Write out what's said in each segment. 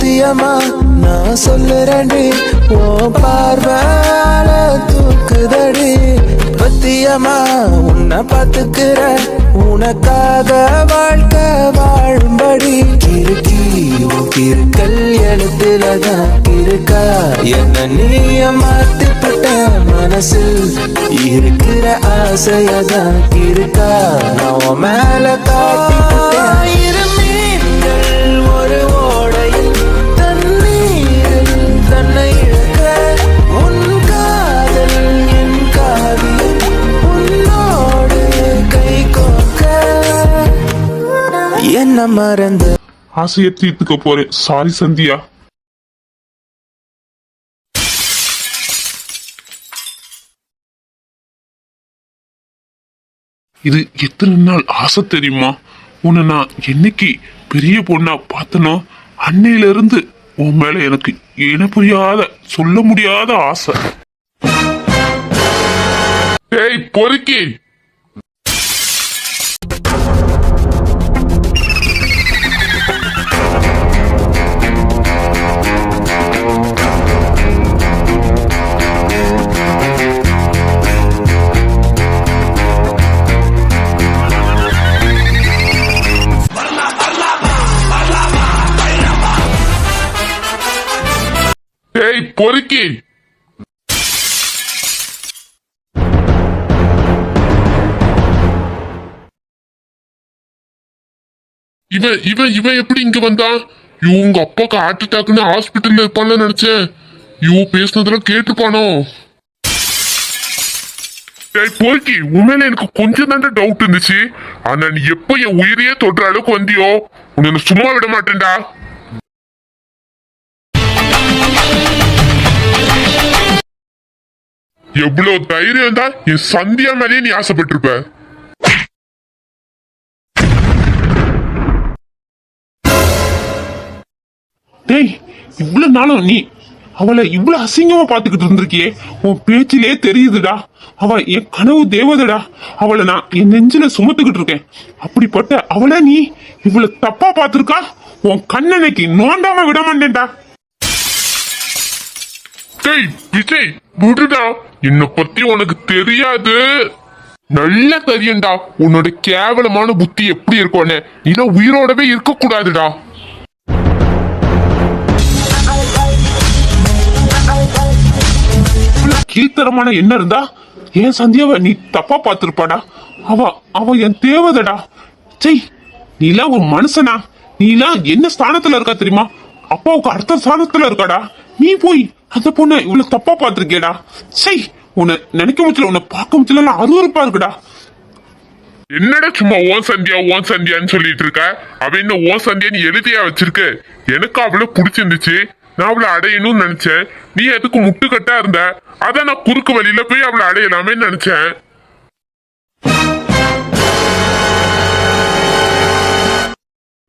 சத்தியமா நான் சொல்லுறேன்டி, ஓ பார்வால தூக்குதடி. பத்தியமா உன்னை பாத்துக்கிற, உனக்காக வாழ்க்கை வாழும்படி. கிறுக்கி உன் கிறுக்கல் எழுத்துலதான் இருக்கா, என்ன நீய மாத்திப்பட்ட மனசில் இருக்கிற ஆசையதான் இருக்கா, நான் மேல காட்டிவிட்டேன். இரு மீன்கள் ஒரு ஓடையில் தண்ணீரில் தன்னை இழக்க, உன் காதல் என் காவியம் உன்னோடு கை கோக்க. என்ன மறந்த ஆசையை தீர்த்துக்க போறேன். சாரி சந்தியா. இது எத்தனை நாள் ஆசை தெரியுமா? உன்னை நான் என்னைக்கு பெரிய பொண்ணா பார்த்தனோ அன்னையில இருந்து உன் மேல எனக்கு இன புரியாத சொல்ல முடியாத ஆசை. ஏய் பொறுக்கி, ஏய் பொறுக்கி. இவன் இவன் இவன் எப்படி இங்க வந்தான்? இவங்க அப்பாக்கு ஹார்ட் அட்டாக்னு ஹாஸ்பிட்டல்ல இருப்பான்னு நினைச்சேன். இவன் பேசினதெல்லாம் கேட்டுப்பானோ? ஏய் பொறுக்கி, உண்மையில எனக்கு கொஞ்சம் தாண்டா டவுட் இருந்துச்சு. ஆனா நீ எப்ப என் உயிரையே தொடுற அளவுக்கு வந்தியோ உன்னை சும்மா விட மாட்டேன்டா. எவ்வளவு தைரியம் தான் என் சந்தியா மேலேயே நீ ஆசைப்பட்டிருப்ப. டேய், இவ்வளவு நாளும் நீ அவளை இவ்வளவு அசிங்கமா பாத்துக்கிட்டு இருந்திருக்கியே, உன் பேச்சிலே தெரியுதுடா. அவ என் கனவு தேவதடா. அவளை நான் என் நெஞ்சில சுமத்துக்கிட்டு இருக்கேன். அப்படிப்பட்ட அவளை நீ இவ்வளவு தப்பா பாத்துருக்கா? உன் கண்ணனைக்கு நோண்டாம விட மாட்டேன்டா. டேய் விஜய், விடுடா. என்னை பத்தி உனக்கு தெரியாது. நல்லா தெரியும்டா உன்னோட கேவலமான புத்தி எப்படி இருக்கும்னு. நீ உயிரோடவே இருக்க கூடாதுடா. கீழ்த்தரமான என்ன இருந்தா என் சந்தியாவை நீ தப்பா பார்த்திருப்பாடா. அவ அவ என் தேவதடா. செய், நீலாம் ஒரு மனுஷனா? நீலாம் என்ன ஸ்தானத்துல இருக்கா தெரியுமா? அப்பாவுக்கு அடுத்த ஸ்தானத்துல இருக்காடா. நீ போய் அந்த பொண்ணை இவ்வளவு தப்பா பாத்திருக்கேடா. சை, உன்னை நினைக்க முச்சல, உன்னை பார்க்க முச்சல அருவருப்பா இருக்குடா. என்னடா சும்மா ஓன் சந்தியான்னு சொல்லிட்டு இருக்க? அவ என்ன ஓன் சந்தியான்னு எழுதியா வச்சிருக்க? எனக்கு அவளை பிடிச்சிருந்துச்சு, நான் அவளை அடையணும்னு நினைச்சேன். நீ அதுக்கு முட்டுக்கட்டா இருந்த, அதான் நான் குறுக்கு வழியில போய் அவளை அடையலாமே நினைச்சேன்.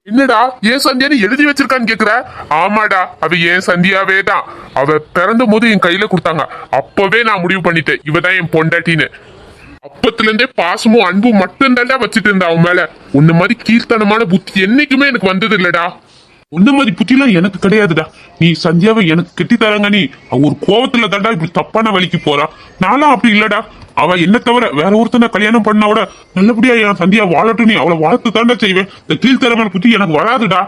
என்னடா ஏன் சந்தியான்னு எழுதி வச்சிருக்கான்னு கேக்குற? ஆமாடா, அவ ஏன் சந்தியாவே தான். அவ பிறந்த போது என் கையில கொடுத்தாங்க. அப்பவே நான் முடிவு பண்ணிட்டேன் இவதான் என் பொண்டாட்டின்னு. அப்பத்துல இருந்தே பாசமும் அன்பும் மட்டும் தாண்டா வச்சுட்டு இருந்தா அவன் மேல. உன்ன மாதிரி கீர்த்தனமான புத்தி என்னைக்குமே எனக்கு வந்தது இல்லடா. உன்ன மாதிரி புத்திலாம் எனக்கு கிடையாதுடா. நீ சந்தியாவை எனக்கு கெட்டி தராங்க. நீ ஒரு கோவத்துல தாண்டா இப்படி தப்பான வழிக்கு போறா. நானும் அப்படி இல்லடா. அவ என்ன தவிர வேற ஒருத்தனை கல்யாணம் பண்ணாவோட நல்லபடியா என் சந்தியா வாழட்டும். நீ அவளை வாழ்த்து தாண்டா செய்வேன். இந்த கீழ்த்தரமான புத்தி எனக்கு வராதுடா.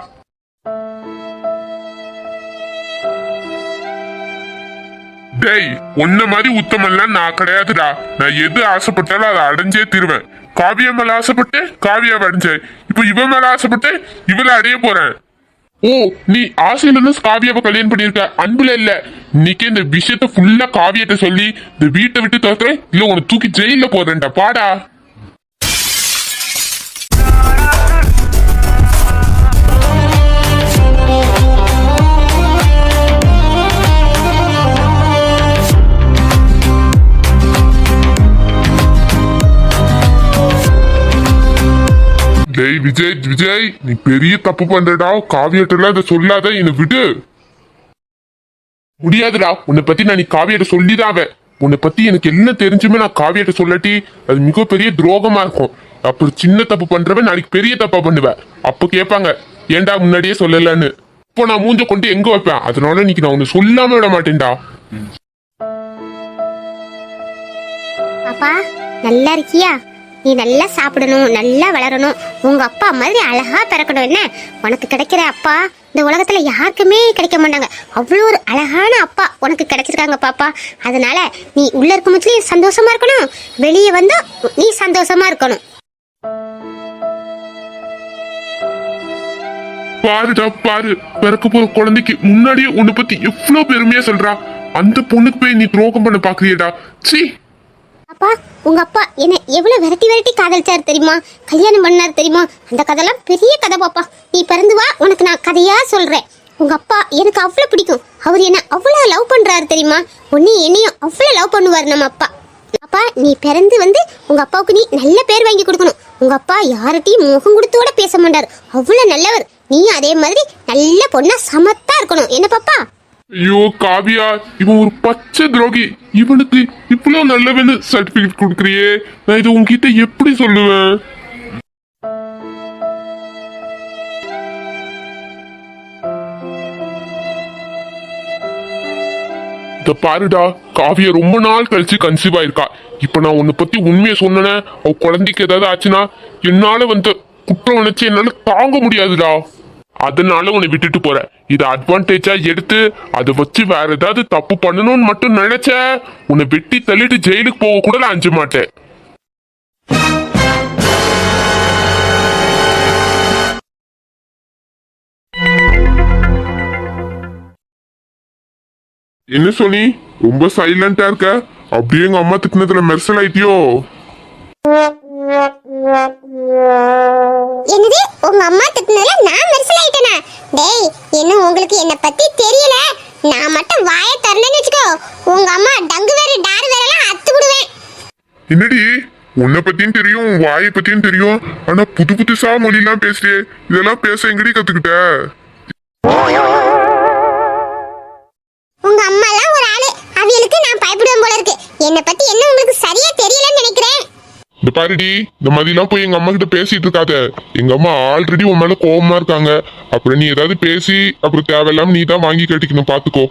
டேய், உன்ன மாதிரி உத்தமெல்லாம் நான் கிடையாதுடா. நான் எது ஆசைப்பட்டாலும் அதை அடைஞ்சே தீருவேன். காவியா மேல ஆசைப்பட்டு காவியாவை அடைஞ்சேன். இப்ப இவன் மேல ஆசைப்பட்டு இவளை அடைய போறேன். ஓ, நீ ஆசையில இருந்து காவியாவை கல்யாணம் பண்ணிருக்க, அன்புல இல்ல. இன்னைக்கு இந்த விஷயத்த ஃபுல்லா காவியத்தை சொல்லி இந்த வீட்டை விட்டு தோத்துறேன், இல்ல உன்னை தூக்கி ஜெயில போறேன்டா. பாடா. டேய் விஜய், நீ பெரிய தப்பு பண்றடா. காவியட்டெல்லாம் இதை சொல்லாத, என்னை விடு. முடியாதுடா, உன்னை பத்தி நான் நீ காவியட்ட சொல்லிதான். உன்னை பத்தி எனக்கு என்ன தெரிஞ்சுமே நான் காவியட்ட சொல்லட்டி அது மிகப்பெரிய துரோகமா இருக்கும். அப்படி சின்ன தப்பு பண்றவன் நாளைக்கு பெரிய தப்பா பண்ணுவேன். அப்ப கேட்பாங்க ஏன்டா முன்னாடியே சொல்லலன்னு. இப்ப நான் மூஞ்ச கொண்டு எங்க வைப்பேன். அதனால இன்னைக்கு நான் ஒண்ணு சொல்லாம விட மாட்டேன்டா. அப்பா நல்லா இருக்கியா? நீ நல்லா சாப்பிடணும், நல்லா வளரணும், உங்க அப்பா மாதிரி அழகா பிறக்கணும். என்ன உனக்கு கிடைக்கிற அப்பா இந்த உலகத்துல யாருக்குமே கிடைக்க மாட்டாங்க. அவ்வளோ ஒரு அழகான அப்பா உனக்கு கிடைச்சிருக்காங்க பாப்பா. அதனால நீ உள்ள இருக்கும் போதுலயும் சந்தோஷமா இருக்கணும், வெளியே வந்து நீ சந்தோஷமா இருக்கணும். பாருடா பாரு, பிறக்க போற குழந்தைக்கு முன்னாடியே உன்னை பத்தி எவ்வளவு பெருமையா சொல்றா. அந்த பொண்ணுக்கு போய் நீ துரோகம் பண்ண பாக்குறியடா. சீ. அப்பா உங்க அப்பா என்ன எவ்வளவு விரட்டி விரட்டி காதலிச்சாரு தெரியுமா, கல்யாணம் பண்ணாரு தெரியுமா? அந்த கதைலாம் பெரிய கதை பாப்பா. நீ பிறந்து வா, உனக்கு நான் கதையா சொல்றேன். உங்க அப்பா எனக்கு அவ்வளவு பிடிக்கும். அவர் என்ன அவ்வளவு லவ் பண்றாரு தெரியுமா? உன்னையும் என்னையும் அவ்வளவு லவ் பண்ணுவார் நம்ம அப்பா. அப்பா நீ பிறந்து வந்து உங்க அப்பாவுக்கு நீ நல்ல பேர் வாங்கி கொடுக்கணும். உங்க அப்பா யார்கிட்டையும் முகம் கொடுத்தோட பேச மாட்டாரு, அவ்வளவு நல்லவர். நீயும் அதே மாதிரி நல்ல பொண்ணா சமத்தா இருக்கணும். என்ன பாப்பா? ஐயோ காவியா, இவன் ஒரு பச்சை துரோகி. இவனுக்கு இவ்வளவு நல்லவன்னு சர்டிபிகேட் கொடுக்கறியே, நான் இது உன்கிட்ட எப்படி சொல்லுவேன்? இத பாருடா, காவியா ரொம்ப நாள் கழிச்சு கன்சீவ் ஆயிருக்கா. இப்ப நான் உன்னை பத்தி உண்மையை சொன்னேன், அவ குழந்தைக்கு ஏதாவது ஆச்சுன்னா என்னால வந்து குற்றம் நினைச்சு என்னால தாங்க முடியாதுடா. அதனால உன்னை விட்டுட்டு போறேன். இதை அட்வான்டேஜா எடுத்து அதை வச்சு வேற ஏதாவது தப்பு பண்ணணும்னு மட்டும் நினைச்ச, உன்னை வெட்டி தள்ளிட்டு ஜெயிலுக்கு போக கூட நான் அஞ்ச மாட்டேன். என்ன சொன்னி, ரொம்ப சைலண்டா இருக்க? அப்படியே எங்க அம்மா திட்டினதுல மெர்சல் ஆயிட்டியோ? என்னது உங்க அம்மா திட்டினதுல நான் மெர்சல் ஆயிட்டேனா? டேய் என்ன உங்களுக்கு என்ன பத்தி தெரியல. நான் மட்டும் வாயை திறந்தேன்னு வெச்சுக்கோ, உங்க அம்மா டங்கு வேற டார் வேறலாம் அத்து விடுவேன். என்னடி, உன்னை பத்தியும் தெரியும், உன் வாயை பத்தியும் தெரியும், ஆனா புது புதுசா மொழியெல்லாம் பேசுறியே. இதெல்லாம் பேச எங்கடி கத்துக்கிட்ட? உங்க அம்மா எல்லாம் ஒரு ஆளு, அவியலுக்கு நான் பயப்படுவேன் போல இருக்கு. என்ன பத்தி என்ன உங்களுக்கு சரியா தெரியலன்னு நினைக்கிறேன். இந்த பாருடி, இந்த மாதிரிலாம் போய் எங்க அம்மா கிட்ட பேசிட்டு இருக்காத. எங்க அம்மா ஆல்ரெடி உன் மேல கோவமா இருக்காங்க. அப்புறம் நீ ஏதாவது பேசி அப்புறம் தேவையில்லாம நீ தான் வாங்கி கட்டிக்கணும், பாத்துக்கோ.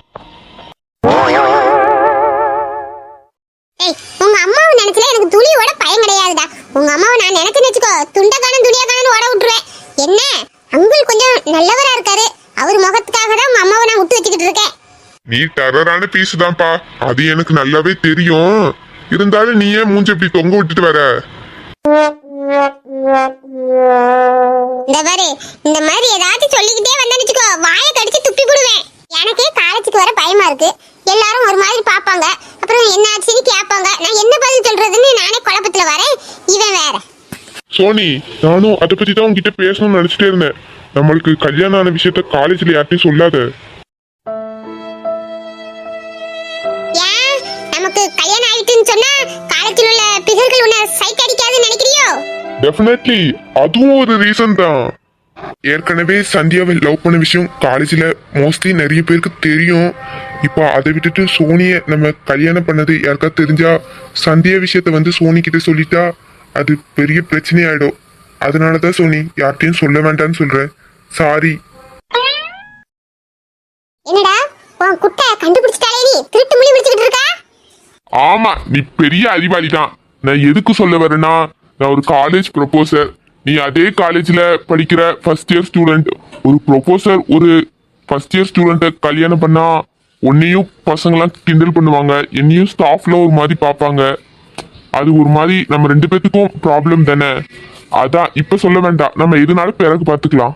ஏய் உங்க அம்மாவை நினைச்சல எனக்கு துளியோட பயம் கிடையாதுடா. உங்க அம்மாவை நான் நினைச்சேன்னு வெச்சுக்கோ, துண்டக்கான துணியாக்கானு ஓட விட்டுருவேன். என்ன அங்குள் கொஞ்சம் நல்லவரா இருக்காரு, அவர் முகத்துக்காக தான் உங்க அம்மாவை நான் விட்டு வச்சுக்கிட்டு இருக்கேன். நீ டெரரான பீஸ் தான்ப்பா, அது எனக்கு நல்லாவே தெரியும். இருந்தாலும் நீ ஏன் மூஞ்சி இப்படி தொங்க விட்டுட்டு வர? இந்த பாரு, இந்த மாதிரி ஏதாச்சும் சொல்லிக்கிட்டே வந்தேன்னு வாயை கடிச்சு துப்பி போடுவேன். எனக்கே காலேஜுக்கு வர பயமா இருக்கு. எல்லாரும் ஒரு மாதிரி பாப்பாங்க, அப்புறம் என்ன ஆச்சுன்னு கேட்பாங்க. நான் என்ன பதில் சொல்றதுன்னு நானே குழப்பத்துல வரேன். இவன் வேற. சோனி, நானும் அதை பத்தி தான் உங்ககிட்ட பேசணும்னு நினைச்சிட்டே இருந்தேன். நம்மளுக்கு கல்யாணம் ஆன விஷயத்த காலேஜ்ல யார்ட்டையும் சொல்லாத. ஏன் நமக்கு கல்யாணம் ஆயிட்டுன்னு சொன்னா காலேஜில் உள்ள பிகர்கள் உன்னை சைட் அடிக்காதுன்னு நினைக்கிறியோ? டெஃபினெட்லி, அதுவும் ஒரு ரீசன் தான். ஏற்கனவே சந்தியாவை லவ் பண்ண விஷயம் காலேஜ்ல மோஸ்ட்லி நிறைய பேருக்கு தெரியும். இப்போ அதை விட்டுட்டு சோனியை நம்ம கல்யாணம் பண்ணது யாருக்கா தெரிஞ்சா சந்தியா விஷயத்த வந்து சோனி கிட்ட சொல்லிட்டா அது பெரிய பிரச்சனை ஆயிடும். அதனாலதான் சோனி யார்கிட்டயும் சொல்ல வேண்டாம்னு சொல்றேன். சாரி. என்னடா உன் குட்டை கண்டுபிடிச்சிட்டாலே நீ திருட்டு முடி முடிச்சுக்கிட்டு இருக்கா? ஆமா, நீ பெரிய அறிவாளி தான். நான் எதுக்கு சொல்ல வரேன்னா, நான் ஒரு காலேஜ் ப்ரொபோசர். நீ அதே காலேஜ்ல படிக்கிற ஃபர்ஸ்ட் இயர் ஸ்டூடெண்ட். ஒரு ப்ரொபோசர் ஒரு ஃபர்ஸ்ட் இயர் ஸ்டூடெண்ட்டை கல்யாணம் பண்ணா உன்னையும் பசங்களாம் கிண்டல் பண்ணுவாங்க, என்னையும் ஸ்டாஃப்ல ஒரு மாதிரி பார்ப்பாங்க. அது ஒரு மாதிரி நம்ம ரெண்டு பேத்துக்கும் ப்ராப்ளம் தானே. அதான் இப்ப சொல்ல வேண்டாம், நம்ம எதுனாலும் பிறகு பார்த்துக்கலாம்.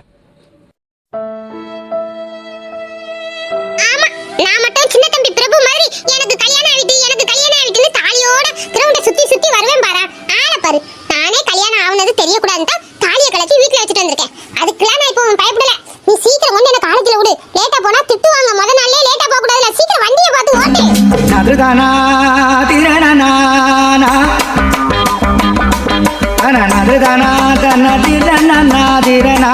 ஆமா, நான் மட்டும் சின்ன தம்பி பிரபு மாதிரி எனக்கு கல்யாணம் ஆயிட்டு எனக்கு கல்யாணம் ஆயிட்டுன்னு தாலியோட கிரவுண்ட சுத்தி சுத்தி வருவேன் பாரா. ஆளை பாரு, நானே கல்யாணம் ஆகுனது தெரியக்கூடாதுன்னு தான் தாலியை கலச்சி வீட்டுல வச்சுட்டு வந்திருக்கேன். அதுக்கெல்லாம் நான் இப்போ பயப்படல. நீ சீக்கிரம் வந்து என்ன காலேஜ்ல விடு. லேட்டா போனா திட்டுவாங்க. முத நாள்லயே லேட்டா போக கூடாதுல. சீக்கிரம் வண்டியை பார்த்து ஓட்டு. நதுதானா திரணனா நதுதானா தனதிரணனா திரணா.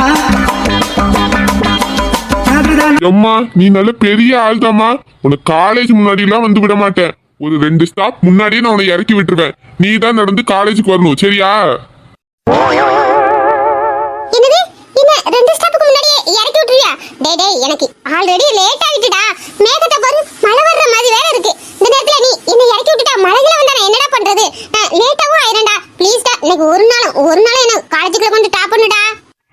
அம்மா, நீ நல்ல பெரிய ஆள் தாம்மா. உனக்கு காலேஜ் முன்னாடி எல்லாம் வந்து விட மாட்டேன். ஒரு 2 ஸ்டாப் முன்னாடியே நான் உன்னை இறக்கி விட்டுருவேன். நீ தான் நடந்து காலேஜுக்கு வரணும், சரியா? என்னது? என்ன 2 ஸ்டாப்புக்கு முன்னாடியே இறக்கி விட்டுறியா? டேய் எனக்கு ஆல்ரெடி லேட் ஆயிட்டுடா. மேகத்தை பாரு, மழை வர்ற மாதிரி வேற இருக்கு. இந்த நேரத்துல நீ என்ன இறக்கி விட்டுட்டா மழையில வந்தா நான் என்னடா பண்றது? லேட்டாவும் ஆயிரண்டா. ப்ளீஸ்டா, எனக்கு ஒரு நாள் என்ன காலேஜுக்குள்ள கொண்டு டாப் பண்ணுடா.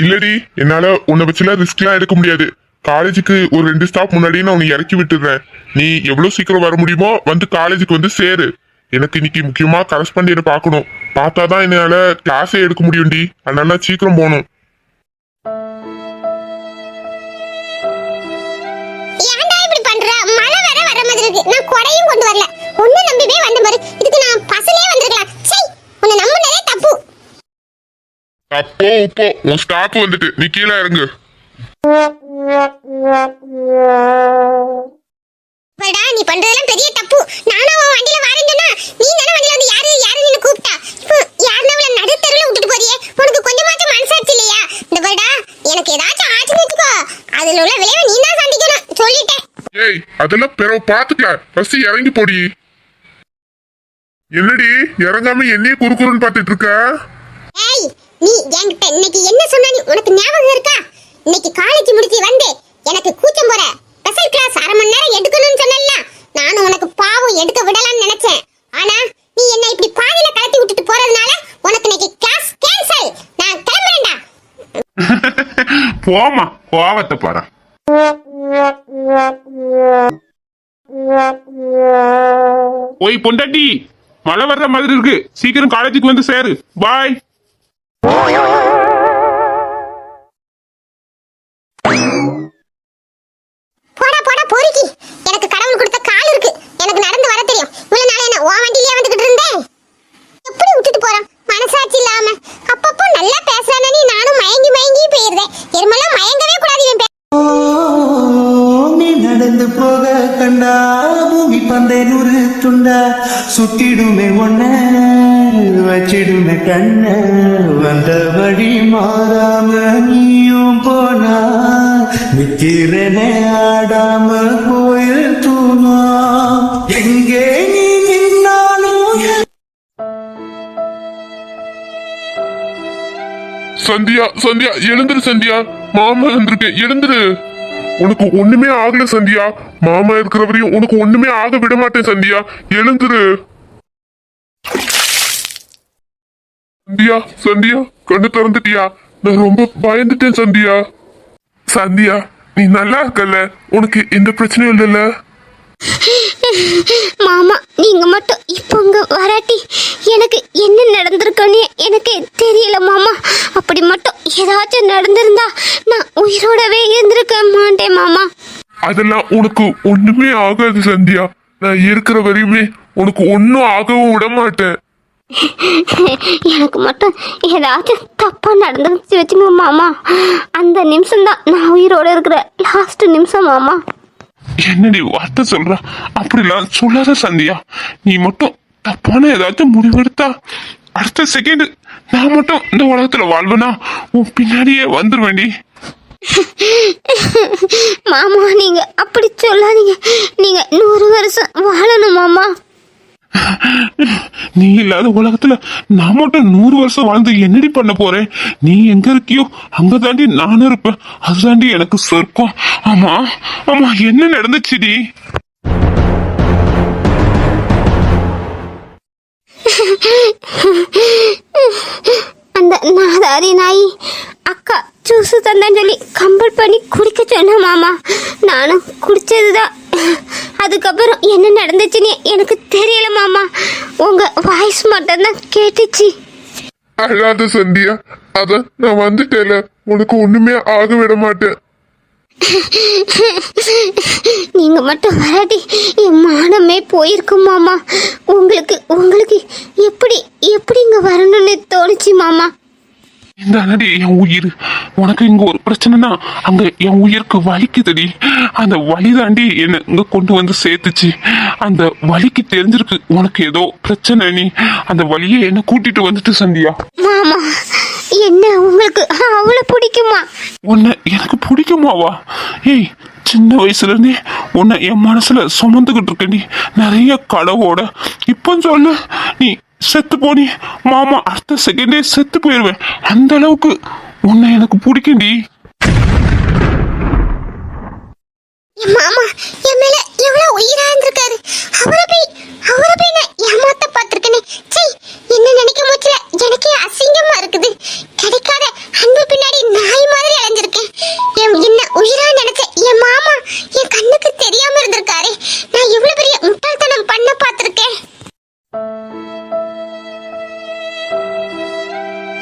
இல்லடி, என்னால உன்னை வச்சுலாம் ரிஸ்க்லாம் எடுக்க முடியாது. காலேஜுக்கு ஒரு 2 ஸ்டாப் முன்னாடியே நான் உன்னை இறக்கி விட்டுடுறேன். நீ எவ்வளவு சீக்கிரம் வர முடியுமோ வந்து காலேஜுக்கு வந்து சேரு. எனக்கு இன்னைக்கு முக்கியமா கரஸ்பாண்டியரை பார்க்கணும். பார்த்தாதான் என்னால கிளாஸே எடுக்க முடியும்டி. அதனால நான் சீக்கிரம் போகணும். ஏன்டா இப்படி பண்ற? மழை வேற வர மாதிரி இருக்கு. நான் கொடையும் கொண்டு வரல. ஒண்ணு நம்பிவே வந்த பாரு. இதுக்கு நான் பஸ்லயே வந்திருக்கலாம். சை, உன்னை நம்பினதே தப்பு. அப்போ இப்போ உன் ஸ்டாப் வந்துட்டு நீ கீழே இறங்கு. படா, நீ பண்றதெல்லாம் பெரிய தப்பு. நானும் உன் வண்டியில வரேன்னு சொன்னா நீ தான வண்டியில வந்து யாரு நின்னு கூப்பிட்டா. இப்போ யாருன்னா அவளை நடுத்தெருவுல விட்டுட்டு போறியே, உனக்கு கொஞ்சமாச்சும் மனசாட்சி இல்லையா? இந்த படா, எனக்கு ஏதாச்சும் ஆச்சுன்னு வச்சுக்கோ, அதுல உள்ள விளைவை நீ தான் சந்திக்கணும், சொல்லிட்டேன். ஏய், அதெல்லாம் பிறகு பாத்துக்கலாம். ஃபர்ஸ்ட் இறங்கி போடி. என்னடி இறங்காம என்னையே குறுக்குறுன்னு பாத்துட்டு இருக்க? ஏய், நீ என்கிட்ட இன்னைக்கு என்ன சொன்னா உனக்கு ஞாபகம் இருக்கா? இன்னைக்கு காலேஜ் முடிச்சு வந்து எனக்கு கூச்சம் போற ஸ்பெஷல் கிளாஸ் 1/2 மணி நேரம் எடுக்கணும்னு சொன்னல்ல. நானும் உனக்கு பாவம் எடுக்க விடலாம்னு நினைச்சேன். ஆனா நீ என்ன இப்படி பாதியில கலட்டி விட்டுட்டு போறதுனால உனக்கு இன்னைக்கு கிளாஸ் கேன்சல். நான் கிளம்புறேன்டா. போமா, கோவத்தை பாரு. ஓய் பொண்டாட்டி, மழை வர்ற மாதிரி இருக்கு. சீக்கிரம் காலேஜுக்கு வந்து சேரு. பாய். போடா பொறுக்கி. எனக்கு கடவுள் கொடுத்த கால் இருக்கு. எனக்கு நடந்து வர தெரியும். இவ்வளவு நாள் என்ன உன் வண்டியிலே வந்துகிட்டு இருந்தேன். எப்படி விட்டுட்டு போறான் மனசாட்சி இல்லாம? அப்பப்போ நல்லா பேசுறானே நீ, நானும் மயங்கி போயிருந்தேன். எருமெல்லாம் மயங்கவே கூடாது இவன் நீ நடந்து போக கண்டா பூமி பந்தை 100 துண்டா சுத்திடுமே ஒன்ன வச்சிடுமே கண்ண வந்த வழி மாறாம நீயும் போனா நிக்கிறனே ஆடாம கோயில் தூணா எங்கே நீ நின்னாலும் சந்தியா எழுந்துரு சந்தியா. மாமா வந்திருக்கேன், எழுந்துரு. உனக்கு ஒண்ணுமே ஆகல சந்தியா. மாமா இருக்கிற வரையும் உனக்கு ஒண்ணுமே ஆக விட மாட்டேன் சந்தியா. எழுந்துரு சந்தியா, கண்ணு திறந்துட்டியா? நான் ரொம்ப பயந்துட்டேன் சந்தியா, நீ நல்லா இருக்கல? உனக்கு எந்த பிரச்சனையும் இல்லைல்ல? மாமா, நீங்க மட்டும் இப்போ இங்க வராட்டி எனக்கு என்ன நடந்திருக்குன்னு எனக்கு தெரியல மாமா. அப்படி மட்டும் ஏதாச்சும் நடந்திருந்தா நான் உயிரோடவே இருந்திருக்க மாட்டேன் மாமா. அதெல்லாம் உனக்கு ஒண்ணுமே ஆகாது சந்தியா. நான் இருக்கிற வரையுமே உனக்கு ஒன்னும் ஆகவும் விட மாட்டேன். எனக்கு மட்டும் ஏதாச்சும் தப்பா நடந்துருச்சு வச்சுங்க மாமா. அந்த நிமிஷம் தான் நான் உயிரோட இருக்கிற லாஸ்ட் நிமிஷம் மாமா. என்னடி வார்த்தை சொல்ற? அப்படிலாம் சொல்லாத சந்தியா. நீ மட்டும் தப்பான ஏதாச்சும் முடிவெடுத்தா அடுத்த செகண்ட் நான் மட்டும் இந்த உலகத்துல வாழ்வேனா உன் பின்னாடியே வந்துருவேண்டி. மாமா, நீங்க அப்படி சொல்லாதீங்க. நீங்க 100 வருஷம் வாழணும் மாமா. நீ இல்லாத உலகத்துல நான் மட்டும் 100 வருஷம் வாழ்ந்து என்னடி பண்ண போறேன்? நீ எங்க இருக்கியோ அங்க தாண்டி நானும் இருப்பேன். அதுதாண்டி எனக்கு சொர்க்கம். ஆமா, என்ன நடந்துச்சுடி? அந்த நாதாரி நாய் அக்கா ஜூஸ் தந்தான்னு சொல்லி கம்பல் பண்ணி குடிக்க சொன்ன மாமா. நானும் குடிச்சதுதான். அதுக்கப்புறம் என்ன நடந்துச்சுன்னு எனக்கு தெரியல மாமா. உங்க வாய்ஸ் மட்டும்தான் கேட்டுச்சு. அழாத சந்தியா, அத நான் வந்துட்டேல. உனக்கு ஒண்ணுமே ஆக விட மாட்டேன். நீங்க மட்டும் வராட்டி என் மானமே போயிருக்கும் மாமா. உங்களுக்கு எப்படி இங்க வரணும்னு தோணுச்சு மாமா. இந்த அடி என் உயிர். உனக்கு இங்க ஒரு பிரச்சனைனா அங்க என் உயிருக்கு வலிக்குதடி. அந்த வலி தாண்டி என்ன இங்க கொண்டு வந்து சேர்த்துச்சு. அந்த வலிக்கு தெரிஞ்சிருக்கு உனக்கு ஏதோ பிரச்சனை. நீ அந்த வலியை என்ன கூட்டிட்டு வந்துட்டு சந்தியா. மாமா, என்ன உங்களுக்கு அவ்வளவு பிடிக்குமா? உன்னை எனக்கு பிடிக்குமாவா? ஏய், சின்ன வயசுல இருந்தே உன்னை என் மனசுல சுமந்துகிட்டு இருக்கேன்டி நிறைய கடவோட. இப்போ சொல்லு, நீ செத்து போனி மாமா அடுத்த செகண்டே செத்து போயிருவேன். அந்த அளவுக்கு உன்னை எனக்கு பிடிக்கும்டி. என் மாமா என் மேல எவ்வளவு உயிரா இருந்திருக்காரு. அவரை போய் நான் ஏமாத்த பார்த்திருக்கேனே. சீ, என்ன நினைக்கும் போச்சுல எனக்கே அசிங்கமா இருக்குது. கிடைக்காத அன்பு பின்னாடி நாய் மாதிரி அலைஞ்சிருக்கேன். என்ன உயிரா நினைச்ச என் மாமா என் கண்ணுக்கு தெரியாம இருந்திருக்காரு. நான் எவ்வளவு பெரிய முட்டாள்தனம் பண்ண பார்த்திருக்கேன்.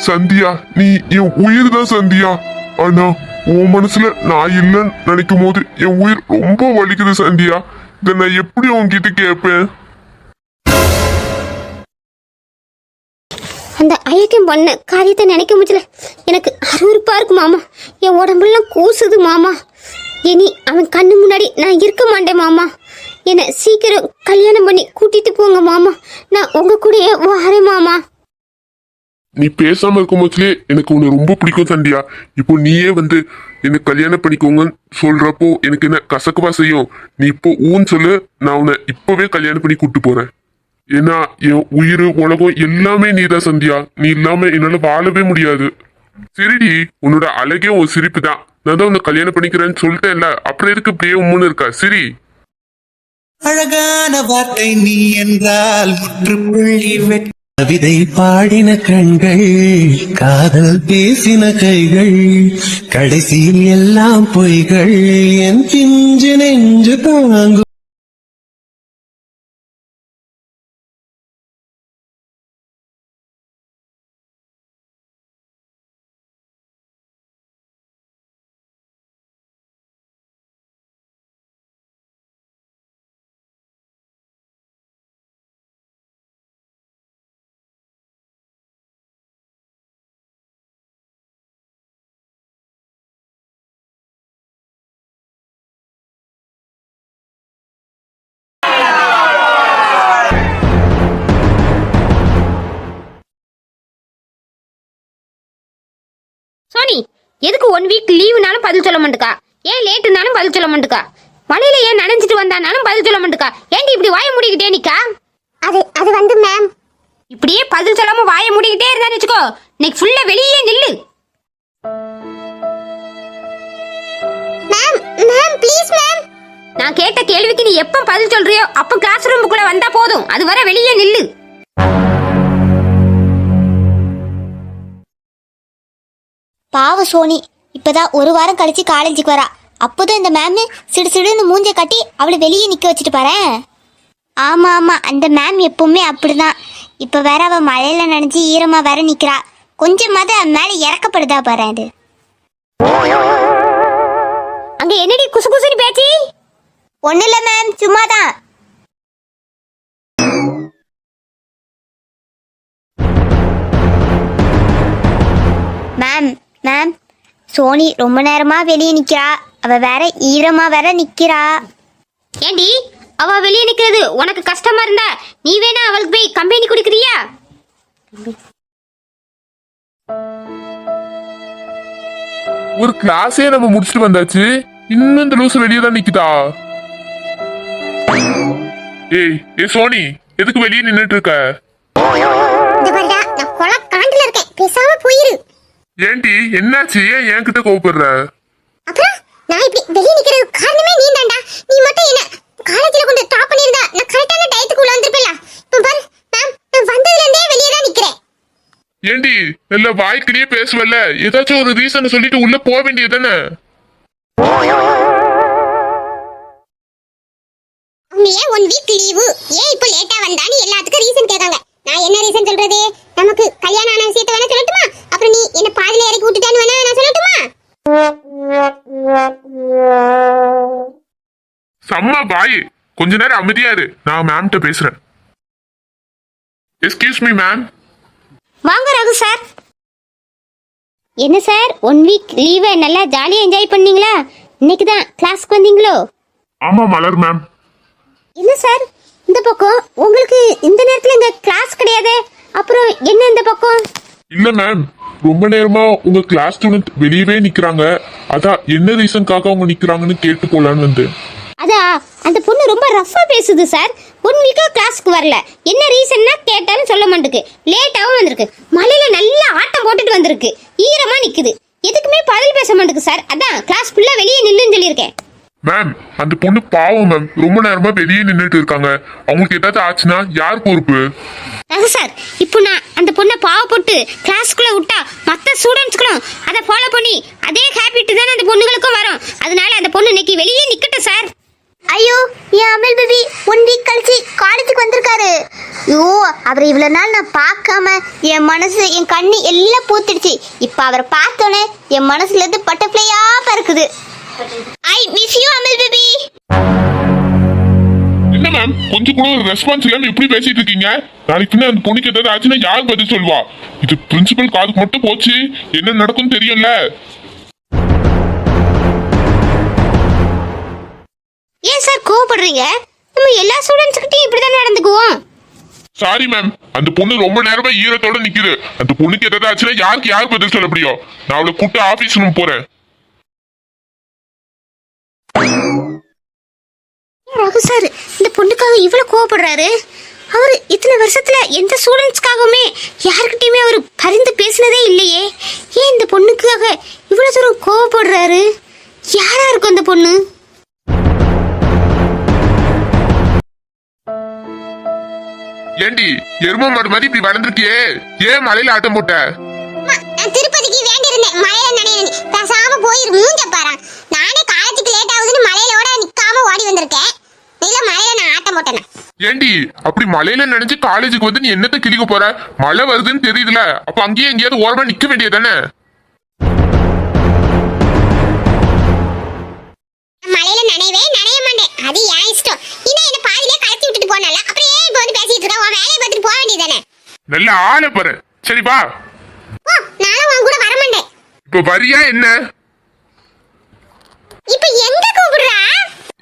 சந்தியா, நீ என் உயிர் தான் சந்தியா. ஆனா உன் மனசுல நான் இல்லைன்னு நினைக்கும் போது என் உயிர் ரொம்ப வலிக்குது சந்தியா. இதை நான் எப்படி உன்கிட்ட கேட்பேன்? அந்த அயோக்கியம் பண்ண காரியத்தை நினைக்க முடியல. எனக்கு அருவருப்பா இருக்கு மாமா. என் உடம்புலாம் கூசுது மாமா. இனி அவன் கண்ணு முன்னாடி நான் இருக்க மாட்டேன் மாமா. என்னை சீக்கிரம் கல்யாணம் பண்ணி கூட்டிட்டு போங்க மாமா. நான் உங்க கூடயே வரேன் மாமா. நீ பேசாம இருக்கும் போதுலயே எனக்கு உன்னை ரொம்ப பிடிக்கும் சந்தியா. இப்போ நீயே வந்து எனக்கு கல்யாணம் பண்ணிக்கோங்கன்னு சொல்றப்போ எனக்கு என்ன கசக்கவா செய்யும்? நீ இப்போ ஊன்னு சொல்லு, நான் உன்னை இப்பவே கல்யாணம் பண்ணி கூட்டு போறேன். ஏன்னா என் உயிர் உலகம் எல்லாமே நீதான் சந்தியா. நீ இல்லாம என்னால வாழவே முடியாது. சரிடி, உன்னோட அழகே ஒரு சிரிப்பு தான். நான் தான் உன்னை கல்யாணம் பண்ணிக்கிறேன்னு சொல்லிட்டேன்ல, அப்புறம் எதுக்கு இப்படியே உம்முன்னு இருக்கா? சரி, அழகான வார்த்தை நீ என்றால் முற்றுப்புள்ளி வெட்ட கவிதை பாடின கண்கள், காதல் பேசின கைகள், கடைசியில் எல்லாம் பொய்கள், என் பிஞ்சு நெஞ்சு தாங்கும். சோனி, எதுக்கு 1 வீக் லீவுனாலும் பதில் சொல்ல மாட்டுக்கா? ஏன் லேட்டுனாலும் பதில் சொல்ல மாட்டுக்கா? மழையில ஏன் நனைஞ்சிட்டு வந்தானாலும் பதில் சொல்ல மாட்டுக்கா? ஏன்டி இப்படி வாய மூடிக்கிட்டே நிக்கா? அது வந்து மேம், இப்படியே பதில் சொல்லாம வாய மூடிக்கிட்டே இருந்தான்னு வச்சுக்கோ, இன்னைக்கு ஃபுல்லா வெளியே நில்லு. Ma'am ma'am please ma'am. நான் கேட்ட கேள்விக்கு நீ எப்ப பதில் சொல்றியோ அப்ப கிளாஸ் ரூமுக்குள்ள வந்தா போதும். அது வரை வெளியே நில்லு. பாவ சோனி இப்பதான் 1 வாரம் கழிச்சு காலேஜுக்கு வரா. அப்போதான் இந்த மேம் சிடுசிடுன்னு மூஞ்ச கட்டி அவளை வெளியே நிக்க வச்சுட்டு பாறேன். ஆமா ஆமா, அந்த மேம் எப்பவுமே அப்படிதான். இப்ப வேற அவ மழையில நனைஞ்சு ஈரமா வேற நிக்கிறா. கொஞ்சமாவது மேல இறக்கப்படுதா பாரு. அது அங்க என்னடி குசு குசுன்னு பேச்சு? ஒண்ணு இல்ல மேம், சும்மாதான். மேம் மேம், சோனி ரொம்ப நேரமா வெளியே நிக்கிறா. அவ வேற ஈரமா வேற நிக்கிறா. ஏண்டி அவ வெளியே நிக்கிறது உனக்கு கஷ்டமா இருந்தா நீ வேணா அவளுக்கு போய் கம்பெனி குடுக்குறியா? ஒரு கிளாஸே நம்ம முடிச்சுட்டு வந்தாச்சு, இன்னும் இந்த லூசு வெளியே தான் நிக்குதா? ஏய் சோனி, எதுக்கு வெளியே நின்னுட்டு இருக்க? இந்த பாருடா, நான் கொலை காண்டுல இருக்கேன், பேசாம போயிரு. ஏன்டி என்னாச்சு? ஏன் என்கிட்ட கோவப்படுற? அப்புறம் நான் இப்படி வெளியே நிக்கிறது காரணமே நீ தான்டா. நீ மட்டும் என்ன காலேஜ்ல கொண்டு டாப் பண்ணிருந்தா நான் கரெக்டான டயத்துக்கு உள்ள வந்திருப்பேல. இப்ப பாரு மேம், நான் வந்ததுல இருந்தே வெளியே தான் நிக்கிறேன். ஏண்டி நல்ல வாய்க்கிலேயே பேசுவல்ல, ஏதாச்சும் ஒரு ரீசன் சொல்லிட்டு உள்ள போக வேண்டியதுதானே? அவங்க ஏன் 1 வீக் லீவு, ஏன் இப்ப லேட்டா வந்தான்னு எல்லாத்துக்கும் ரீசன் கேட்காங்க. நான் என்ன ரீசன் சொல்றது? நமக்கு கல்யாணம் ஆன விஷயத்தை வேணா சொல்லட்டுமா? அப்புறம் நீ என்ன பாதியில இறக்கி விட்டுட்டான்னு வேணா நான் சொல்லட்டுமா? செம்ம பாய், கொஞ்ச நேரம் அமைதியா இரு, நான் மேம்கிட்ட பேசுறேன். Excuse me ma'am. வாங்க ரகு சார். என்ன சார் 1 வீக் லீவை நல்லா ஜாலியா என்ஜாய் பண்ணீங்களா? இன்னைக்கு தான் கிளாஸ்க்கு வந்தீங்களோ? ஆமா மலர் மேம். என்ன சார் இந்த பக்கம்? உங்களுக்கு இந்த நேரத்துல இங்க கிளாஸ் கிடையாது, அப்புறம் என்ன இந்த பக்கம்? இல்ல மேம், ரொம்ப நேரமா உங்க கிளாஸ் ஸ்டூடெண்ட் வெளியவே நிக்கிறாங்க. அதான் என்ன ரீசன்காக அவங்க நிக்கிறாங்கன்னு கேட்டு போலான்னு வந்து. அதா அந்த பொண்ணு ரொம்ப ரஃபா பேசுது சார். 1 வீக்கா கிளாஸ்க்கு வரல. என்ன ரீசன்னா கேட்டாலும் சொல்ல மாட்டேங்குது. லேட்டாவும் வந்திருக்கு. மழையில நல்லா ஆட்டம் போட்டுட்டு வந்திருக்கு. ஈரமா நிக்குது. எதுக்குமே பதில் பேச மாட்டேங்குது சார். அதான் கிளாஸ் ஃபுல்லா வெளியே நில்லுன்னு சொல்லியிருக்கேன். மேம் அந்த பொண்ணு பாவம் மேம், ரொம்ப நேரமா வெளியே நின்னுட்டு இருக்காங்க. அவங்களுக்கு ஏதாவது ஆச்சுன்னா யார் பொறுப்பு? ரகு சார், இப்போ நான் அந்த பொண்ணை பாவப்பட்டு கிளாஸ்க்குள்ள விட்டா மற்ற ஸ்டூடெண்ட்ஸ்களும் அதை ஃபாலோ பண்ணி அதே ஹேபிட் தானே அந்த பொண்ணுகளுக்கும் வரும். அதனால அந்த பொண்ணு இன்னைக்கு வெளியே நிக்கட்டும் சார். ஐயோ, என் அமல் பேபி 1 வீக் கழிச்சு காலேஜுக்கு வந்திருக்காரு. ஐயோ, அவரை இவ்வளவு நாள் நான் பார்க்காம என் மனசு என் கண்ணு எல்லாம் பூத்துடுச்சு. இப்ப அவரை பார்த்தோன்னே என் மனசுல இருந்து பட்டர்ஃப்ளையா பறக்குது. ஐ மிஸ் யூ அமல் பேபி. என்ன மேம், கொஞ்சம் கூட ரெஸ்பான்ஸ் இல்லாம இப்படி பேசிட்டு இருக்கீங்க? நாளைக்கு அந்த பொண்ணுக்கு ஏதாவது ஆச்சுன்னா யார் பதில் சொல்வா? இது பிரின்சிபல் காதுக்கு மட்டும் போச்சு, என்ன நடக்கும் தெரியல. ஏன் சார் கோவப்படுறீங்க? நம்ம எல்லா ஸ்டூடெண்ட்ஸ்கிட்டையும் இப்படிதான் நடந்துக்குவோம். சாரி மேம், அந்த பொண்ணு ரொம்ப நேரமா ஈரத்தோட நிக்குது. அந்த பொண்ணுக்கு ஏதாவது ஆச்சுன்னா யாருக்கு யார் பதில் சொல்ல முடியும்? நான் அவளை கூட்டு ஆபீஸ் ரூம் போறேன். ரகு சார் இந்த பொண்ணுக்காக இவ்வளவு கோவப்படுறாரு. அவர் இத்தனை வருஷத்துல எந்த ஸ்டூடெண்ட்ஸ்க்காகவுமே யாருக்கிட்டையுமே அவர் பரிந்து பேசினதே இல்லையே. ஏன் இந்த பொண்ணுக்காக இவ்வளவு தூரம் கோவப்படுறாரு? யாரா இருக்கும் அந்த பொண்ணு? ஏண்டி எரும மாடு மாதிரி இப்படி வளர்ந்துருக்கியே, ஏன் மலையில ஆட்டம் போட்ட? திருப்பதிக்கு வேண்டி இருந்தேன், மழையில நனைய பேசாம போயிரு. மூஞ்ச பாரு, நானே காலேஜுக்கு லேட் ஆகுதுன்னு மழையிலோட நிக்காம ஓடி வந்திருக்கேன். இல்ல மழையில நான் ஆட்டம் போட்டேன். ஏண்டி அப்படி மலையில நினைச்சு காலேஜுக்கு வந்து நீ என்னத்த கிளிக்க போற? மழை வருதுன்னு தெரியுதுல, அப்ப அங்கேயே எங்கேயாவது ஓரமா நிக்க வேண்டியதானே? மழையில நனையவே நனைய மாட்டேன், அது என் இஷ்டம். இன்னும் என்ன பாதியிலே கலத்தி விட்டுட்டு போனால அப்புறம் ஏன் இப்ப வந்து பேசிட்டு இருக்க? உன் வேலையை பார்த்துட்டு போக வேண்டியதானே? நல்ல ஆளை பாரு. சரி வா. நானும் உன் கூட வர மாட்டேன். இப்ப வரியா என்ன? இப்ப எங்க கூப்பிடுறா?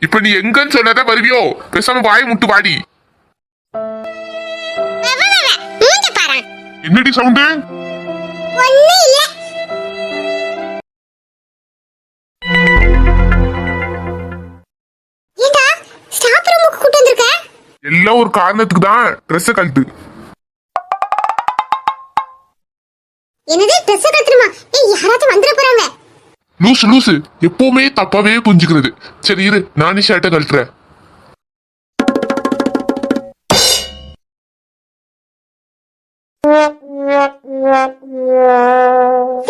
இப்ப நீ எங்கன்னு சொன்னதான் வருவியோ? பேசாம வாய் முட்டு வாடி. மூஞ்ச பாரு. என்னடி சவுண்டு? ஒண்ணு இல்ல. ஏண்டா ஸ்டாஃப் ரூமுக்கு கூட்டி வந்திருக்க? எல்லாம் ஒரு காரணத்துக்கு தான். ட்ரெஸ் கழட்டு. என்னது ட்ரெஸ் கழட்டுமா? ஏய் யாராவது வந்துற போறாங்க. லூசு லூசு, எப்பவுமே தப்பாவே புரிஞ்சுக்கிறது. சரி இரு, நானே ஷர்ட்டை கழட்டுறேன்.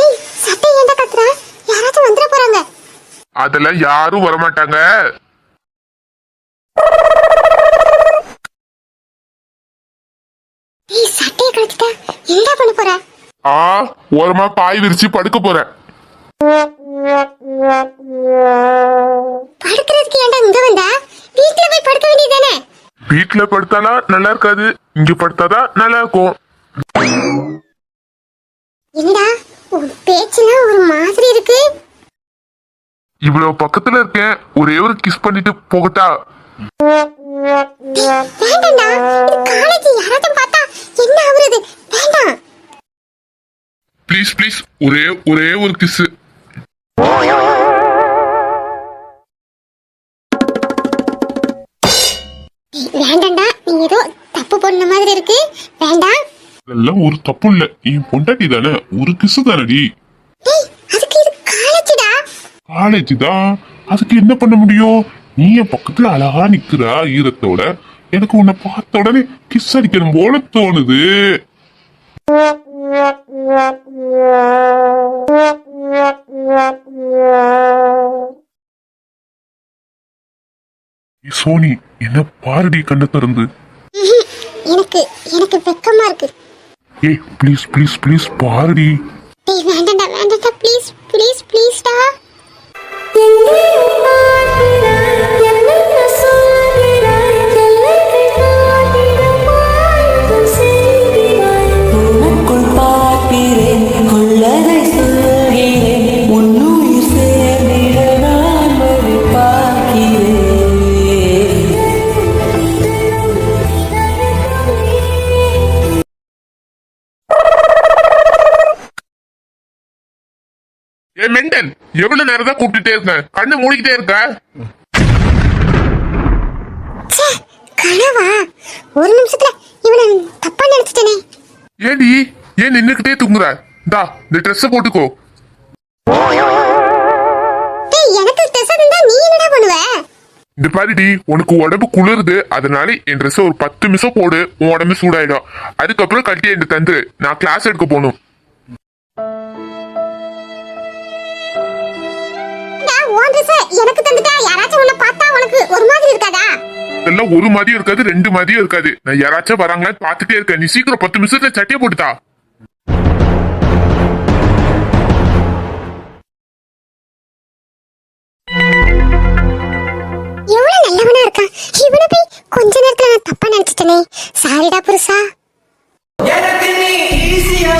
ஏய் சட்டை ஏண்டா கத்துற? யாராவது வந்துற போறாங்க. அதெல்லாம் யாரும் வரமாட்டாங்க. ஏய் சட்டையை கழட்டிட்டா என்னடா பண்ண போற? ஓரமா பாய் விரிச்சு படுக்க போறேன். படுக்கிறதுக்கு ஏண்டா இங்க வந்தா? வீட்ல போய் படுக்க வேண்டியதானே? வீட்டுல படுத்தாலா நல்லா இருக்காது, இங்க படுத்தாதான் நல்லா இருக்கும். என்னடா உன் பேச்செல்லாம் ஒரு மாதிரி இருக்கு. இவ்வளவு பக்கத்துல இருக்கேன், ஒரே ஒரு கிஸ் பண்ணிட்டு போகட்டா? வேண்டாம்டா, இது காலேஜ், யாராவது பார்த்தா என்ன ஆகுறது? வேண்டாம். ப்ளீஸ் ப்ளீஸ், ஒரே ஒரு கிஸ். வேண்டாம்டா, நீ ஏதோ தப்பு பண்ண மாதிரி இருக்கு. வேண்டாம். இதெல்லாம் ஒரு தப்பு இல்ல, என் பொண்டாட்டி தானே, ஒரு கிஸ் தானடி. டேய் அதுக்கு இது காலேஜ்டா. காலேஜ் தான், அதுக்கு என்ன பண்ண முடியும்? நீ என் பக்கத்துல அழகா நிக்கிறா ஈரத்தோட, எனக்கு உன்னை பார்த்த உடனே கிஸ் அடிக்கணும் போல தோணுது. சோனி, என்ன பாரடி கண்ண திறந்து. எனக்கு வெக்கமா இருக்கு. ஏய் ப்ளீஸ் ப்ளீஸ் ப்ளீஸ் பாரடி. டேய் வேண்டாம்டா ப்ளீஸ் ப்ளீஸ் ப்ளீஸ்டா. ஏ மெண்டல், எவ்வளவு நேரம் தான் கூப்பிட்டுட்டே இருக்கேன், கண்ணு மூடிக்கிட்டே இருக்க. கனவா? ஒரு நிமிஷத்துல இவனை தப்பா நினைச்சிட்டேனே. ஏடி ஏன் நின்னுக்கிட்டே தூங்குற? இந்தா இந்த ட்ரெஸ் போட்டுக்கோ. டேய் எனக்கு ட்ரெஸ் இருந்தா நீ என்னடா பண்ணுவ? இந்த பாருடி, உனக்கு உடம்பு குளிருது, அதனால என் ட்ரெஸ் ஒரு 10 நிமிஷம் போடு, உன் உடம்பு சூடாயிடும். அதுக்கப்புறம் கட்டி என் தந்து நான் கிளாஸ் எடுக்க போகணும். எனக்கு தந்துட்டா யாராச்சும் உன்னை பார்த்தா உனக்கு ஒரு மாதிரி இருக்காதா? இதெல்லாம் ஒரு மாதிரியும் இருக்காது, 2 மாதிரியும் இருக்காது. நான் யாராச்சும் வராங்களான்னு பார்த்துட்டே இருக்கேன். நீ சீக்கிரம் 10 நிமிஷத்துல சட்டியை போட்டுதா. எவ்வளவு நல்லவனா இருக்கான். இவனை போய் கொஞ்ச நேரத்துல நான் தப்பா நினைச்சிட்டனே. சாரிடா புருஷா. எனக்கு நீ ஈஸியா